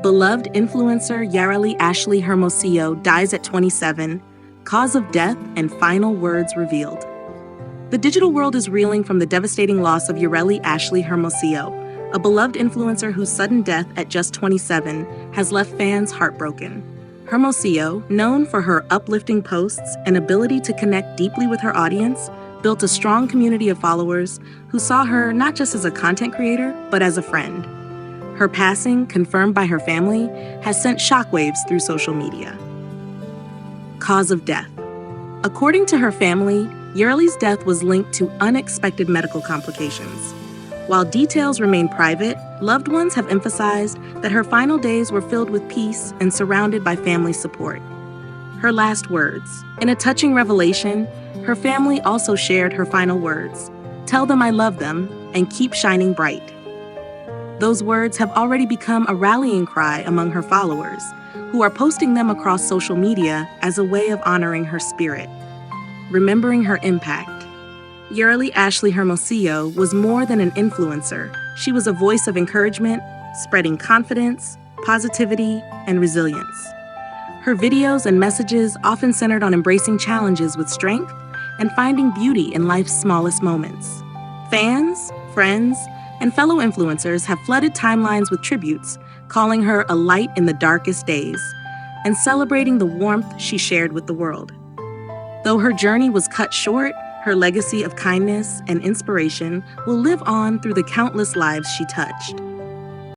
Beloved influencer Yarely Ashley Hermosillo dies at 27, cause of death and final words revealed. The digital world is reeling from the devastating loss of Yarely Ashley Hermosillo, a beloved influencer whose sudden death at just 27 has left fans heartbroken. Hermosillo, known for her uplifting posts and ability to connect deeply with her audience, built a strong community of followers who saw her not just as a content creator, but as a friend. Her passing, confirmed by her family, has sent shockwaves through social media. Cause of death. According to her family, Yarely's death was linked to unexpected medical complications. While details remain private, loved ones have emphasized that her final days were filled with peace and surrounded by family support. Her last words. In a touching revelation, her family also shared her final words: "Tell them I love them and keep shining bright." Those words have already become a rallying cry among her followers, who are posting them across social media as a way of honoring her spirit. Remembering her impact. Yarely Ashley Hermosillo was more than an influencer. She was a voice of encouragement, spreading confidence, positivity, and resilience. Her videos and messages often centered on embracing challenges with strength and finding beauty in life's smallest moments. Fans, friends, and fellow influencers have flooded timelines with tributes, calling her a light in the darkest days, and celebrating the warmth she shared with the world. Though her journey was cut short, her legacy of kindness and inspiration will live on through the countless lives she touched.